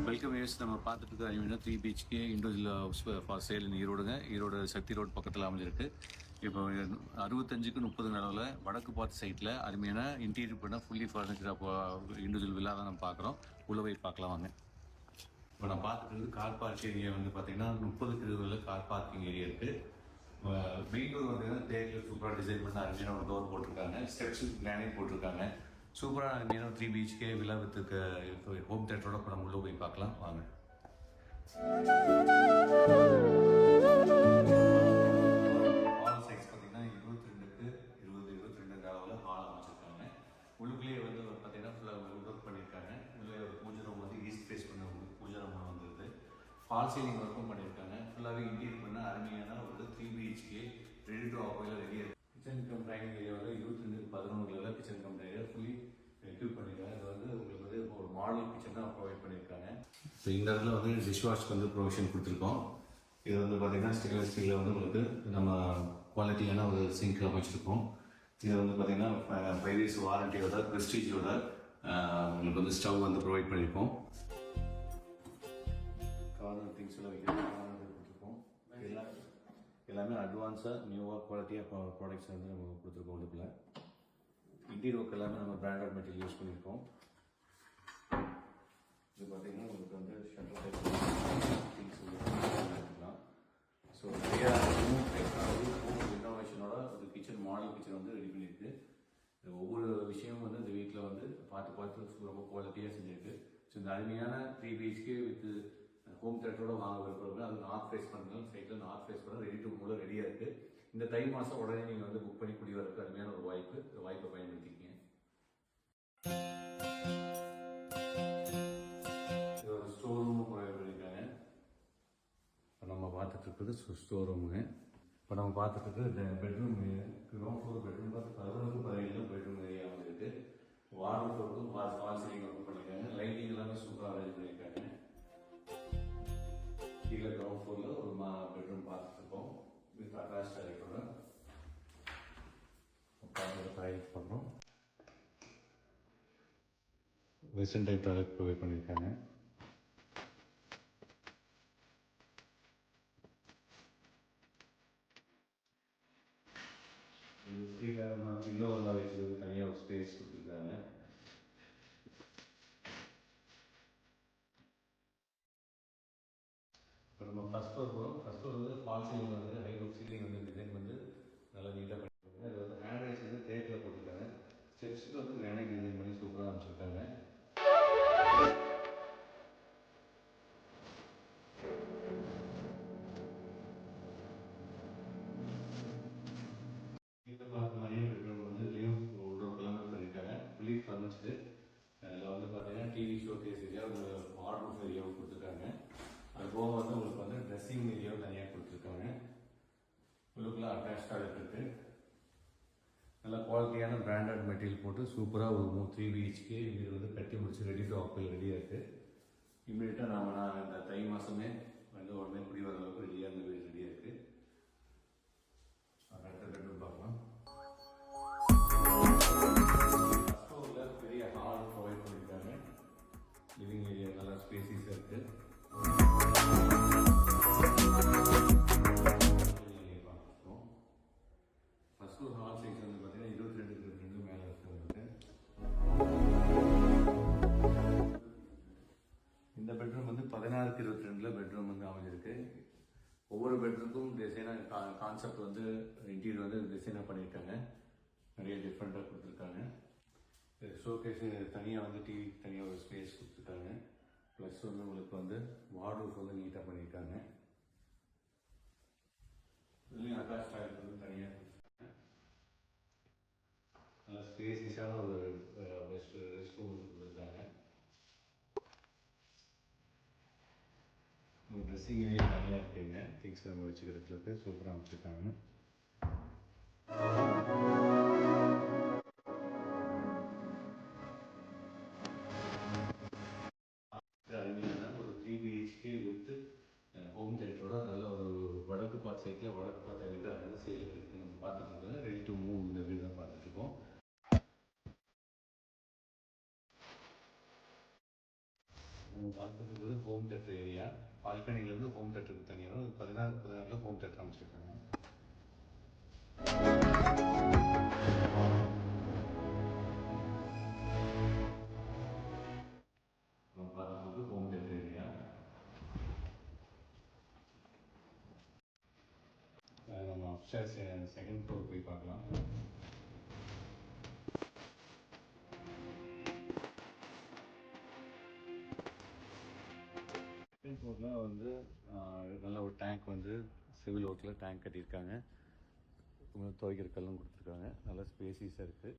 Welcome views. நம்ம பார்த்துட்டு இருக்க அருமையான 3 BHK individual house for sale in ஈரோடுங்க. ஈரோடு சக்தி ரோட் பக்கத்தில் அமைஞ்சிருக்கு. இப்போ 65க்கு 30 அளவில் வடக்கு பார்த்து சைட்டில் அருமையான இன்டீரியர் பண்ண ஃபுல்லி ஃபர்னிச்சர் இண்டிவிஜுவல் வில்லா தான் நம்ம பார்க்குறோம். உள்ள போய் பார்க்கலாம் வாங்க. இப்போ நான் பார்த்துட்டு கார் பார்க்கிங் ஏரியா வந்து பார்த்தீங்கன்னா 30க்கு 20 கார் பார்க்கிங் ஏரியா இருக்குது. மெயின் டோர் பார்த்தீங்கன்னா தேக்கில் சூப்பராக டிசைன் பண்ண அருமையான ஒரு டோர் போட்டிருக்காங்க. ஸ்டெப்ஸு கிரானைட் போட்டிருக்காங்க. சூப்பராக அருமையான 3 BHK வில்லா வித்துக்கு ஹோம் தேட்டரோட படம் உள்ள போய் பார்க்கலாம் வாங்க. ஹால் சைஸ் பார்த்தீங்கன்னா 22க்கு 20 22 அளவில் ஹால் அமைச்சிருக்காங்க. உள்ளுக்குள்ளேயே வந்து பார்த்தீங்கன்னா ஃபுல்லாக ஒர்க் பண்ணியிருக்காங்க. உள்ளே ஒரு பூஜை ரூம் வந்து ஈஸ்ட் ஃபேஸ் பண்ண பூஜை ரூம் வந்துருது. ஃபால் சீலிங் ஒர்க்கும் பண்ணியிருக்காங்க. ஃபுல்லாகவே இன்டீரியர் பண்ண அருமையான ஒரு 3 BHK ரெடி டு ஆக்குபையில் ரெடியாக இருக்குது. கிச்சன் கம் டைனிங் ஏரியாவில் 22-11 kitchen come dining fully equip பண்ணியிருக்காங்க. இது வந்து உங்களுக்கு வந்து ஒரு மாடல் கிச்சன் தான் ப்ரொவைட் பண்ணியிருக்காங்க. ஸோ இந்த இடத்துல வந்து டிஷ் வாஷ்க்கு வந்து ப்ரொவிஷன் கொடுத்துருக்கோம். இது வந்து பார்த்தீங்கன்னா ஸ்டெயின்லெஸ் ஸ்டீலில் வந்து உங்களுக்கு நம்ம குவாலிட்டியான ஒரு சிங்க் அமைச்சிருக்கோம். இது வந்து பார்த்தீங்கன்னா 5 years வாரண்டியோட ப்ரெஸ்டீஜோட உங்களுக்கு வந்து ஸ்டவ் வந்து ப்ரொவைட் பண்ணியிருக்கோம். கார்னர் திங்ஸ் எல்லாம் கொடுத்துருக்கோம். எல்லாமே அட்வான்ஸாக நியூவாக குவாலிட்டியாக ப்ராடக்ட்ஸ் வந்து நம்ம கொடுத்துருக்கோம். உள்ளுக்குள்ள இன்டீரியர் ஒர்க் எல்லாமே நம்ம பிராண்டட் மெட்டீரியல் யூஸ் பண்ணியிருக்கோம். இது பார்த்தீங்கன்னா உங்களுக்கு வந்து ஷட்டர் டைப் திங்ஸ் எடுத்துக்கலாம். ஸோ நிறையா இன்னோவேஷனோட ஒரு கிச்சன் மாடல் கிச்சன் வந்து ரெடி பண்ணியிருக்கு. ஒவ்வொரு விஷயமும் வந்து இந்த வீட்டில் வந்து பார்த்து ரொம்ப குவாலிட்டியாக செஞ்சுருக்கு. ஸோ இந்த அருமையான 3 BHK வித் ஹோம் தேட்டரோட வாங்க விருப்பம். அது நார்த் ஃபேஸ் பண்ணுறோம். சைட்டில் நார்த் ஃபேஸ் பண்ண ரெடி டு மூலம் ரெடியாக இருக்குது. இந்த தை மாதம் உடனே நீங்கள் வந்து புக் பண்ணி குடி வரக்கு அருமையான ஒரு வாய்ப்பு. இந்த வாய்ப்பை பயன்படுத்திக்கிங்க. இது ஒரு ஸ்டோர் ரூம் ப்ரொவைட் பண்ணியிருக்காங்க. இப்போ நம்ம பார்த்துட்டு இருக்கிறது ஸ்டோர் ரூமுங்க. இப்போ நம்ம பார்த்துட்டு இருக்கிறது பெட்ரூம். கிரவுண்ட் ஃப்ளோர் பெட்ரூம் பார்த்து 11-17 பெட்ரூம் ஏரியா வந்துருக்கு. வார்டு ஃப்ளோருக்கும் ஃபால் சீலிங் ஒர்க் பண்ணியிருக்காங்க. லைட்டிங் எல்லாமே சூப்பராக அரேஞ்ச் பண்ணியிருக்காங்க. கீழே கிரவுண்ட் ஃப்ளோரில் ஒரு பெட்ரூம் பார்த்துட்டு இருக்கோம். வித் அட்டாச் டாய்லெட்டோட டாய்லெட் பண்ணுறோம். வெஸ்டர்ன் டைப் டாய்லெட் ப்ரொவைட் பண்ணியிருக்காங்க. இன்னொரு வயசுக்கு தனியாக ஒரு ஸ்பேஸ் கொடுத்துருக்காங்க. இப்போ நம்ம ஃபஸ்ட் ஃப்ளோர் போகிறோம். ஃபஸ்ட் ஃப்ளோர் வந்து ஃபால் சீலிங் வந்து ஹை ரூப் சீலிங் வந்து டிசைன் வந்து நல்லா நீட்டாக பண்ணியிருக்காங்க. அது வந்து ஹேண்ட் ரைஸ் வந்து தேக்கில் போட்டிருக்காங்க. ஸ்டெப்ஸுக்கு வந்து கிரானைட் டிசைன் பண்ணி சூப்பராக அமைச்சிருக்காங்க. வீட்டில் பார்த்த மாதிரியே பெட்ரூம் வந்து லிவ் உள்டோர் எல்லாமே பண்ணியிருக்காங்க. Fully furniture. அதில் வந்து பார்த்தீங்கன்னா டிவி ஷோ கேஸ் ஏரியா ஒரு வார்ட்ரூஃப் ஏரியாவும் கொடுத்துருக்காங்க. அது போக வந்து உங்களுக்கு வந்து ட்ரெஸ்ஸிங் ஏரியாவும் தனியாக கொடுத்துருக்காங்க. உள்ளுக்குள்ள அட்டாச் டாய்லெட் இருக்குது. நல்லா குவாலிட்டியான பிராண்டட் மெட்டீரியல் போட்டு சூப்பராக ஒரு 3 BHK வீடு வந்து கட்டி முடிச்சு ரெடி டு ஆக்குபை ரெடியாக இருக்குது. இம்மிடியட்டாக நான் இந்த தை மாதமே வந்து உடனே குடி வர அளவுக்கு ரெடியாக இந்த வீடு ரெடியாக இருக்குது. அடுத்த பெட்ரூம் பார்க்கலாம். ஃபஸ்ட் பெரிய ஹால் ப்ரொவைட் பண்ணியிருக்காங்க. லிவிங் ஏரியா நல்லா ஸ்பேசிஸாக இருக்குது. ஃபஸ்ட் ஒரு ஹால் சைஸ் வந்து பார்த்தீங்கன்னா 22-22 மேலே இருக்குது. இந்த பெட்ரூம் வந்து 16-22 பெட்ரூம் வந்து அமைஞ்சிருக்கு. ஒவ்வொரு பெட்ரூமுக்கும் டிசைனாக கான்செப்ட் வந்து இன்டீரியர் வந்து டிசைனாக பண்ணியிருக்காங்க. நிறைய டிஃப்ரெண்ட்டாக கொடுத்துருக்காங்க. ஷோகேஸு தனியாக வந்து டிவி தனியாக ஒரு ஸ்பேஸ் கொடுத்துருக்காங்க. ப்ளஸ் வந்து உங்களுக்கு வந்து வார்ட்ரோப் வந்து நீட்டாக பண்ணியிருக்காங்க. இதுலேயும் அட்டாச் டாய்லெட் வந்து தனியாக கொடுத்துருக்காங்க. நல்லா ஸ்பேசிஸான ஒரு ரெஸ்ட் ரூம் கொடுத்துருக்காங்க. ட்ரெஸ்ஸிங் ஏரியா தனியாக இருக்குங்க. திங்ஸ் நம்ம வச்சுக்கிறதுக்கு சூப்பராக அமைச்சிருக்காங்க. அருமையான ஒரு 3 BHK வித் ஹோம் தேட்டரோட நல்ல ஒரு வடக்கு பார்த்து சைட்டில் வடக்கு பார்த்து வீடு அதாவது சேல் இருக்குது. நம்ம பார்த்துட்டு ரெடி டு மூவ் இந்த வீடு தான் பார்த்துட்ருக்கோம். நம்ம பார்த்துருக்கிறது ஹோம் தேட்டர் ஏரியா. பால்கனிலேருந்து ஹோம் தேட்டருக்கு தனியாக 16 ஹோம் தேட்டர் அமைச்சிருக்காங்க. நம்ம பார்க்குறது ஹோம் தேட்டர் ஏரியா. நம்ம அப்ஸ்டேர்ஸ் செகண்ட் ஃப்ளோர் போய் பார்க்கலாம். செகண்ட் ஃப்ளோரில் வந்து நல்ல ஒரு டேங்க் வந்து சிவில் ஒர்க்கில் டேங்க் கட்டியிருக்காங்க. துவைக்கிற கல்லும் கொடுத்துருக்காங்க. நல்லா ஸ்பேசிஸாக இருக்குது.